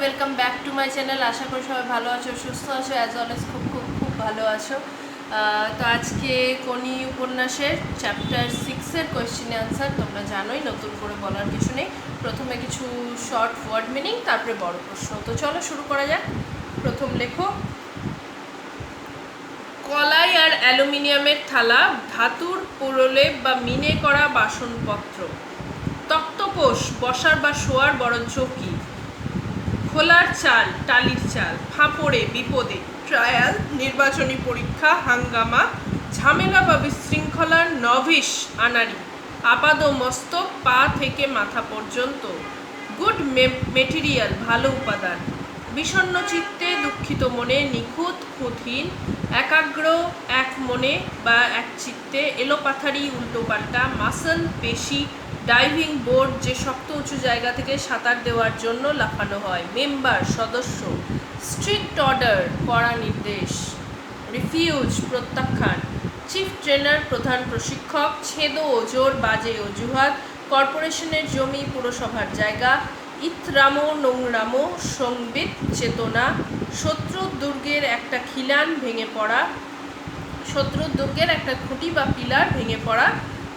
Welcome back to my channel. আশা করি সবাই ভালো আছো, সুস্থ আছো, অ্যাজ অলওয়েজ খুব খুব খুব ভালো আছো। তো আজকে কোনি উপন্যাসের চ্যাপ্টার 6-এর কোয়েশ্চেন অ্যান্সার। তোমরা জানোই, নতুন করে বলার কিছু নেই। প্রথমে কিছু শর্ট ওয়ার্ড মিনিং, তারপরে বড় প্রশ্ন। তো চলো শুরু করা যাক। প্রথম লেখো, কলাই আর অ্যালুমিনিয়ামের থালা, ধাতুর প্রলেপ বা মিনে করা বাসনপত্র, তক্তপোষ বসার বা শোয়ার বড় চৌকি, খোলার চাল টালির চাল, ফাঁপড়ে বিপদে, ট্রায়াল নির্বাচনী পরীক্ষা, হাঙ্গামা ঝামেলা বা বিশৃঙ্খলার, নভিস আনাড়ি, আপাদ মস্তক পা থেকে মাথা পর্যন্ত, গুড মেটেরিয়াল ভালো উপাদান, বিষণ্ণ চিত্তে দুঃখিত মনে, নিখুঁত খুঁতহীন, একাগ্র এক মনে বা এক চিত্তে, এলোপাথারি উল্টোপাল্টা, মাসল পেশি, ডাইভিং বোর্ড যে শক্ত উঁচু জায়গা থেকে সাঁতার দেওয়ার জন্য লাফানো হয়, মেম্বার সদস্য, স্ট্রিক্ট অর্ডার কড়া নির্দেশ, রিফিউজ প্রত্যাখ্যান, চিফ ট্রেনার প্রধান প্রশিক্ষক, ছেদো ওজোর বাজে অজুহাত, কর্পোরেশনের জমি পুরসভার জায়গা, ইতরামো নোংরামো, সংবিত চেতনা, শত্রুর দুর্গের একটা খিলান ভেঙে পড়া, শত্রুর দুর্গের একটা খুঁটি বা পিলার ভেঙে পড়া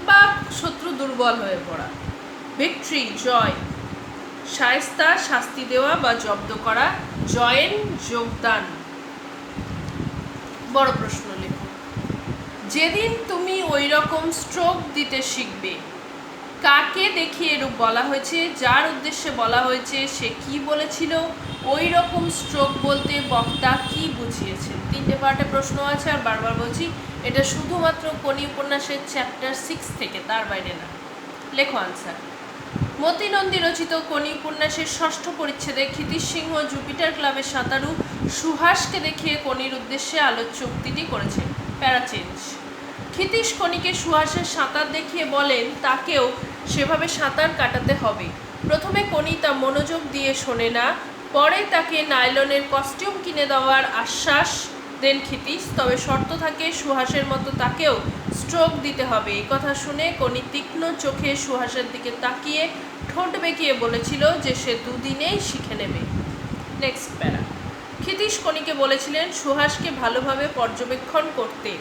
বা শত্রু দুর্বল হয়ে পড়া, ভিক্টরি জয়, শায়েস্তা শাস্তি দেওয়া বা জব্দ করা, জয়েন যোগদান। বড় প্রশ্ন লেখো, যেদিন তুমি ওই রকম স্ট্রোক দিতে শিখবে, কাকে দেখিয়ে এরূপ বলা হয়েছে, যার উদ্দেশ্যে বলা হয়েছে, সে কি বলেছিল, ওই রকম স্ট্রোক বলতে বক্তা কি বুঝিয়েছেন। 3টে পার্টে প্রশ্ন আছে, আর বারবার বলছি এটা শুধুমাত্র কোনি উপন্যাসের চ্যাপ্টার 6 থেকে, তার বাইরে না। লেখো আনসার। মতি নন্দী রচিত কোনি উপন্যাসের 6ষ্ঠ পরিচ্ছেদে ক্ষিতীশ সিংহ জুপিটার ক্লাবের সাঁতারু সুহাসকে দেখিয়ে কোনির উদ্দেশ্যে আলোচ্য উক্তিটি করেছেন। প্যারাচেঞ্জ। ক্ষিতীশ কোনিকে সুহাসের সাঁতার দেখিয়ে বলেন তাকেও সেভাবে সাঁতার কাটাতে হবে। প্রথমে কোনি তা মনোযোগ দিয়ে শোনে না, পরে তাকে নাইলনের কস্টিউম কিনে দেওয়ার আশ্বাস দেন ক্ষিতীশ। তবে শর্ত থাকে, সুহাসের মতো তাকেও স্ট্রোক দিতে হবে। এই কথা শুনে কোনি তীক্ষ্ণ চোখে সুহাসের দিকে তাকিয়ে ঠোঁট বেঁকিয়ে বলেছিল যে সে দুদিনেই শিখে নেবে। নেক্সট প্যারা। ক্ষিতীশ কোনিকে বলেছিলেন সুহাসকে ভালোভাবে পর্যবেক্ষণ করতে,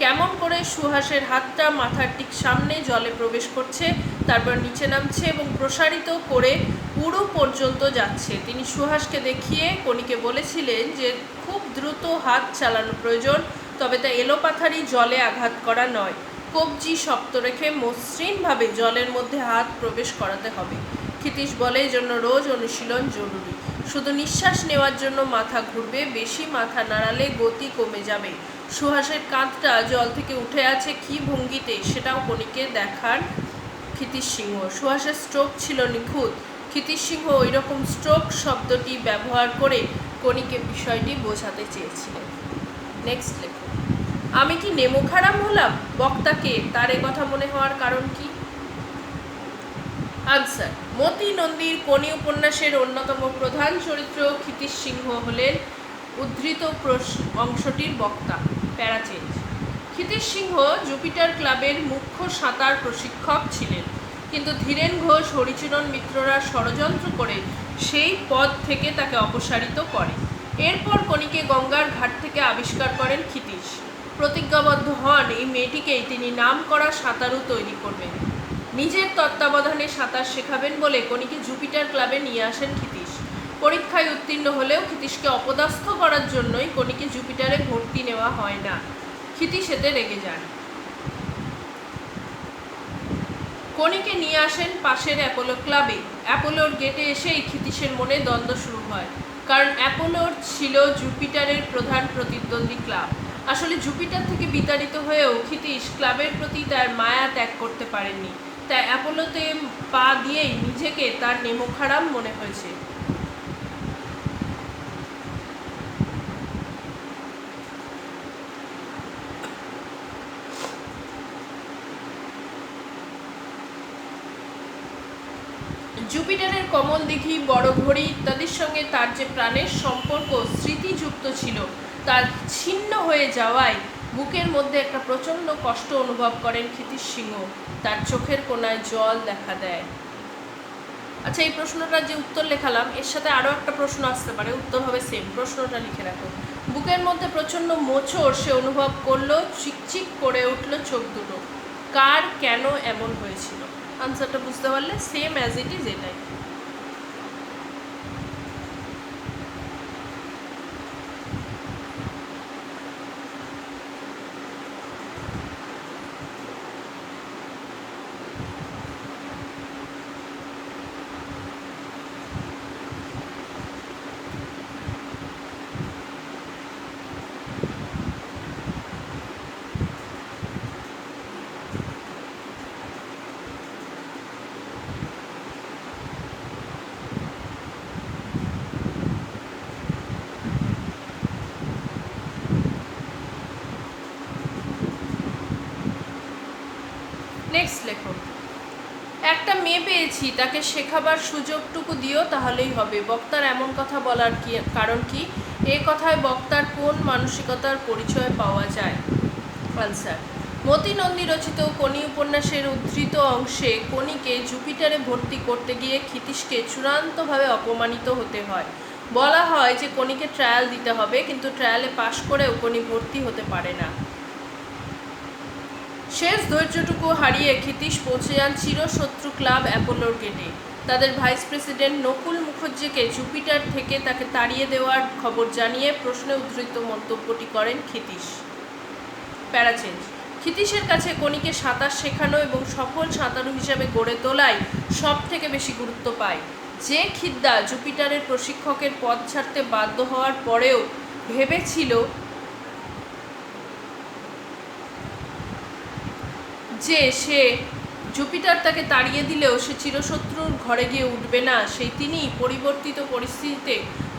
কেমন করে সুহাসের হাতটা মাথার ঠিক সামনে জলে প্রবেশ করছে, তারপর নিচে নামছে এবং প্রসারিত করে পুরো পর্যন্ত যাচ্ছে। তিনি সুহাসকে দেখিয়ে কোনিকে বলেছিলেন যে খুব দ্রুত হাত চালানো প্রয়োজন, তবে তা এলোপাথারি জলে আঘাত করা নয়। কবজি শক্ত রেখে মসৃণভাবে জলের মধ্যে হাত প্রবেশ করাতে হবে। ক্ষিতীশ বলে এই জন্য রোজ অনুশীলন জরুরি। শুধু নিঃশ্বাস নেওয়ার জন্য মাথা ঘুরবে, বেশি মাথা নাড়ালে গতি কমে যাবে। সুহাসের কাঁধটা জল থেকে উঠে আছে কী ভঙ্গিতে, সেটাও কোনিকে দেখান ক্ষিতীশ সিংহ। সুহাসের স্ট্রোক ছিল নিখুঁত। ক্ষিতীশ সিংহ ওই রকম স্ট্রোক শব্দটি ব্যবহার করে কোনিকে বিষয়টি বোঝাতে চেয়েছিলেন। নেক্সট লেখো, আমি কি নেমোখারাম হলাম? বক্তাকে তার এ কথা মনে হওয়ার কারণ কি? আনসার। মতি নন্দীর কোনি উপন্যাসের অন্যতম প্রধান চরিত্র ক্ষিতীশ সিংহ হলেন উদ্ধৃত অংশটির বক্তা। প্যারাচেঞ্জ। ক্ষিতীশ সিংহ জুপিটার ক্লাবের মুখ্য সাঁতার প্রশিক্ষক ছিলেন, কিন্তু ধীরেন ঘোষ হরিচরণ মিত্ররা ষড়যন্ত্র করে সেই পদ থেকে তাকে অপসারিত করে। এরপর কোনিকে গঙ্গার ঘাট থেকে আবিষ্কার করেন ক্ষিতীশ। প্রতিজ্ঞাবদ্ধ হন এই মেয়েটিকেই তিনি নাম করা সাঁতারু তৈরি করবেন, নিজের তত্ত্বাবধানে সাঁতার শেখাবেন বলে কোনিকে জুপিটার ক্লাবে নিয়ে আসেন ক্ষিতীশ। পরীক্ষায় উত্তীর্ণ হলেও ক্ষিতীশকে অপদস্থ করার জন্যই কোনিকে জুপিটারে ভর্তি নেওয়া হয় না। ক্ষিতীশ এতে রেগে যান। কোনিকে নিয়ে আসেন পাশের অ্যাপোলো ক্লাবে। অ্যাপোলোর গেটে এসেই ক্ষিতীশের মনে দ্বন্দ্ব শুরু হয়, কারণ অ্যাপোলোর ছিল জুপিটারের প্রধান প্রতিদ্বন্দ্বী ক্লাব। আসলে জুপিটার থেকে বিতাড়িত হয়েও ক্ষিতীশ ক্লাবের প্রতি তার মায়া ত্যাগ করতে পারেননি, তাই অ্যাপোলোতে পা দিয়েই নিজেকে তার নেমোখারাম মনে হয়েছে। জুপিটারের কমল দিঘি, বড় ঘড়ি ইত্যাদির সঙ্গে তার যে প্রাণের সম্পর্ক স্মৃতিযুক্ত ছিল, তা ছিন্ন হয়ে যাওয়ায় বুকের মধ্যে একটা প্রচণ্ড কষ্ট অনুভব করেন ক্ষিতীশ সিংহ। তার চোখের কোণায় জল দেখা দেয়। আচ্ছা, এই প্রশ্নটার যে উত্তর লেখালাম এর সাথে আরও একটা প্রশ্ন আসতে পারে, উত্তর হবে সেম। প্রশ্নটা লিখে রাখো। বুকের মধ্যে প্রচণ্ড মোচড় সে অনুভব করলো, চিকচিক করে উঠলো চোখ দুটো। কার, কেন এমন হয়েছিল? আনসারটা বুঝতে পারলে সেম অ্যাজ ইট ইজ এটাই। নেক্সট লেখো। একটা মেয়ে পেয়েছি, তাকে শেখাবার সুযোগটুকু দিও, তাহলেই হবে। বক্তার এমন কথা বলার কারণ কি? এ কথায় বক্তার কোন মানসিকতার পরিচয় পাওয়া যায়? আনসার, মতি নন্দী রচিত কোনি উপন্যাসের উদ্ধৃত অংশে কোনিকে জুপিটারে ভর্তি করতে গিয়ে ক্ষিতীশকে চূড়ান্তভাবে অপমানিত হতে হয়। বলা হয় যে কোনিকে ট্রায়াল দিতে হবে, কিন্তু ট্রায়ালে পাশ করেও কোনি ভর্তি হতে পারে না। শেষ ধৈর্যটুকু হারিয়ে ক্ষিতীশ পৌঁছে যান চিরশত্রু ক্লাব অ্যাপোলোর গেটে। তাদের ভাইস প্রেসিডেন্ট নকুল মুখার্জিকে জুপিটার থেকে তাকে তাড়িয়ে দেওয়ার খবর জানিয়ে প্রশ্নে উদ্ধৃত মন্তব্যটি করেন ক্ষিতীশ। প্যারাচেঞ্জ। ক্ষিতীশের কাছে কোনিকে সাঁতার শেখানো এবং সফল সাঁতারু হিসাবে গড়ে তোলাই সব থেকে বেশি গুরুত্ব পায়। যে খিদ্দা জুপিটারের প্রশিক্ষকের পদ ছাড়তে বাধ্য হওয়ার পরেও ভেবেছিল যে সে জুপিটার তাকে তাড়িয়ে দিলেও সে চিরশত্রুর ঘরে গিয়ে উঠবে না, সেই তিনিই পরিবর্তিত পরিস্থিতিতে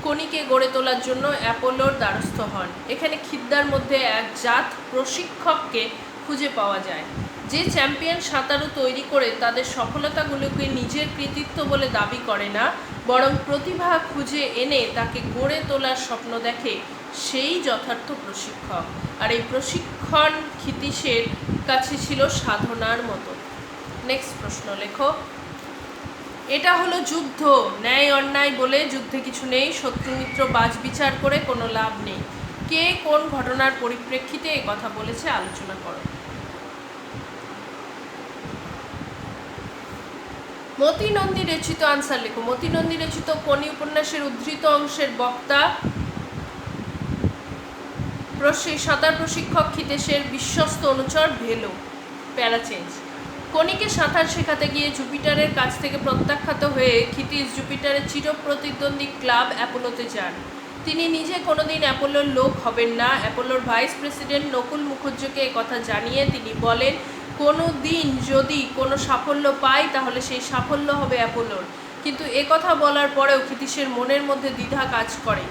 কোনিকে গড়ে তোলার জন্য অ্যাপোলোর দ্বারস্থ হন। এখানে খিদ্দার মধ্যে এক জাত প্রশিক্ষককে খুঁজে পাওয়া যায়, যে চ্যাম্পিয়ন সাঁতারু তৈরি করে তাদের সফলতাগুলোকে নিজের কৃতিত্ব বলে দাবি করে না, বরং প্রতিভা খুঁজে এনে তাকে গড়ে তোলার স্বপ্ন দেখে, সেই যথার্থ প্রশিক্ষক। আর এই প্রশিক্ষণ ক্ষিতীশের কাছে ছিল সাধনার মতো। নেক্সট প্রশ্ন লেখো। এটা হলো যুদ্ধ, ন্যায় অন্যায় বলে যুদ্ধে কিছু নেই, শত্রু মিত্র বাজ বিচার করে কোনো লাভ নেই। কে কোন ঘটনার পরিপ্রেক্ষিতে এই কথা বলেছে আলোচনা করো। মতি নন্দী রচিত, আনসার লেখো। মতি নন্দী রচিত কোনি উপন্যাসের উদ্ধৃত অংশের বক্তা সাঁতার প্রশিক্ষক ক্ষিতীশের বিশ্বস্ত অনুচর ভেলো। প্যারাচেঞ্জ। কোনিকে সাঁতার শেখাতে গিয়ে জুপিটারের কাছ থেকে প্রত্যাখ্যাত হয়ে ক্ষিতীশ জুপিটারের চিরপ্রতিদ্বন্দ্বী ক্লাব অ্যাপোলোতে যান। তিনি নিজে কোনোদিন অ্যাপোলোর লোক হবেন না। অ্যাপোলোর ভাইস প্রেসিডেন্ট নকুল মুখার্জিকে কথা জানিয়ে তিনি বলেন, কোনো দিন যদি কোনো সাফল্য পাই তাহলে সেই সাফল্য হবে অ্যাপোলোর। কিন্তু কথা বলার পরেও ক্ষিতীশের মনের মধ্যে দ্বিধা কাজ করে।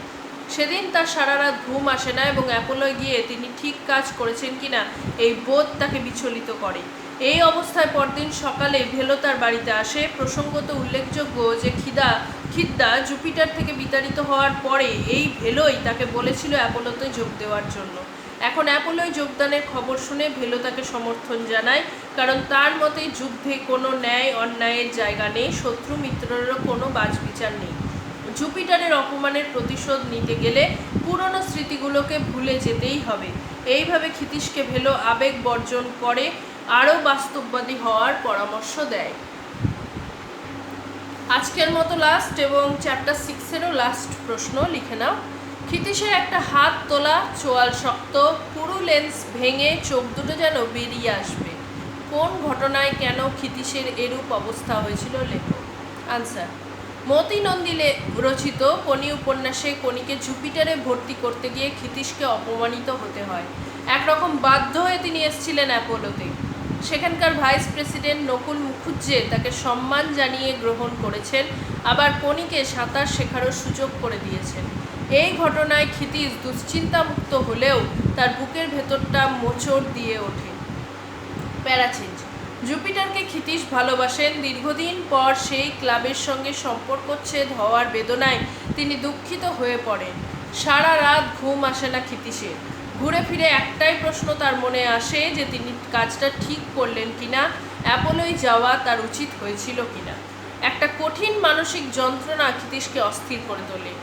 সেদিন তার সারা রাত ঘুম আসে না এবং অ্যাপোলোয় গিয়ে তিনি ঠিক কাজ করেছেন কিনা এই বোধ তাকে বিচলিত করে। এই অবস্থায় পরদিন সকালে ভেলো তার বাড়িতে আসে। প্রসঙ্গত উল্লেখযোগ্য যে খিদ্দা জুপিটার থেকে বিতাড়িত হওয়ার পরে এই ভেলোই তাকে বলেছিল অ্যাপোলোতে যোগ দেওয়ার জন্য। এখন অ্যাপোলোয় যোগদানের খবর শুনে ভেলো তাকে সমর্থন জানায়, কারণ তার মতে যুদ্ধে কোনো ন্যায় অন্যায়ের জায়গা নেই, শত্রু মিত্রেরও কোনো বাছবিচার নেই। জুপিটারের অপমানের প্রতিশোধ নিতে গেলে পুরনো স্মৃতিগুলোকে ভুলে যেতেই হবে। এইভাবে ক্ষিতীশকে ভেলো আবেগ বর্জন করে আরও বাস্তববাদী হওয়ার পরামর্শ দেয়। আজকের মতো লাস্ট এবং চ্যাপ্টার 6-এরও লাস্ট প্রশ্ন লিখে নাও। ক্ষিতীশের একটা হাত তোলা, চোয়াল শক্ত, পুরু লেন্স ভেঙে চোখ দুটো যেন বেরিয়ে আসবে। কোন ঘটনায় কেন ক্ষিতীশের এরূপ অবস্থা হয়েছিল লেখো। আনসার, মতি নন্দী রচিত কোনি উপন্যাসে কোনিকে জুপিটারে ভর্তি করতে গিয়ে ক্ষিতীশকে অপমানিত হতে হয়। একরকম বাধ্য হয়ে তিনি এসেছিলেন অ্যাপোলোতে। সেখানকার ভাইস প্রেসিডেন্ট নকুল মুখার্জি তাকে সম্মান জানিয়ে গ্রহণ করেছেন, আবার কোনিকে সাঁতার শেখারও সুযোগ করে দিয়েছেন। এই ঘটনায় ক্ষিতীশ দুশ্চিন্তামুক্ত হলেও তার বুকের ভেতরটা মোচড় দিয়ে ওঠে। প্যারাচেঞ্জ। জুপিটারকে ক্ষিতীশ ভালোবাসেন। দীর্ঘদিন পর সেই ক্লাবের সঙ্গে সম্পর্কচ্ছেদ হওয়ার বেদনায় তিনি দুঃখিত হয়ে পড়েন। সারা রাত ঘুম আসে না ক্ষিতীশের। ঘুরে ফিরে একটাই প্রশ্ন তার মনে আসে যে তিনি কাজটা ঠিক করলেন কিনা, অ্যাপোলোয় যাওয়া তার উচিত হয়েছিল কিনা। একটা কঠিন মানসিক যন্ত্রণা ক্ষিতীশকে অস্থির করে তোলে।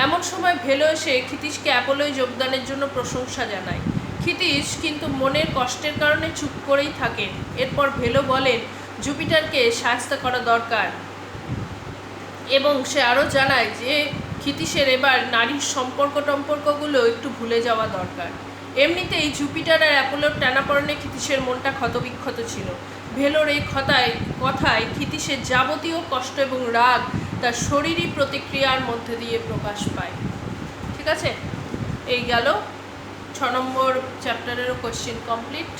এমন সময় ভেলো এসে ক্ষিতীশকে অ্যাপোলোয় যোগদানের জন্য প্রশংসা জানায়। ক্ষিতীশ কিন্তু মনের কষ্টের কারণে চুপ করেই থাকেন। এরপর ভেলো বলেন জুপিটারকে সাহায্য করা দরকার, এবং সে আরও জানায় যে ক্ষিতীশের এবার নারীর সম্পর্কগুলো একটু ভুলে যাওয়া দরকার। এমনিতেই জুপিটার আর অ্যাপোলোর টানাপড়েনে ক্ষিতীশের মনটা ক্ষতবিক্ষত ছিল। ভেলোর এই কথায় ক্ষিতীশের যাবতীয় কষ্ট এবং রাগ তার শরীরী প্রতিক্রিয়ার মধ্যে দিয়ে প্রকাশ পায়। ঠিক আছে, এই গেল 6 নম্বর চ্যাপ্টারেরও কোয়েশ্চেন কমপ্লিট।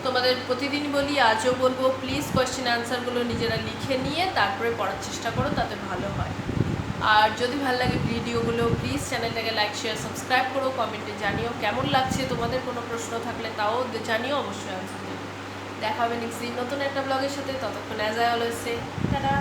তোমাদের প্রতিদিন বলি, আজও বলবো, প্লিজ কোয়েশ্চেন অ্যান্সারগুলো নিজেরা লিখে নিয়ে তারপরে পড়ার চেষ্টা করো, তাতে ভালো হয়। আর যদি ভালো লাগে ভিডিওগুলো, প্লিজ চ্যানেলটাকে লাইক শেয়ার সাবস্ক্রাইব করো, কমেন্টে জানিও কেমন লাগছে। তোমাদের কোনো প্রশ্ন থাকলে তাও জানিও, অবশ্যই অ্যান্সার দেবো। দেখা হবে নেক্সট দিন নতুন একটা ব্লগের সাথে। ততক্ষণ as I always say tata.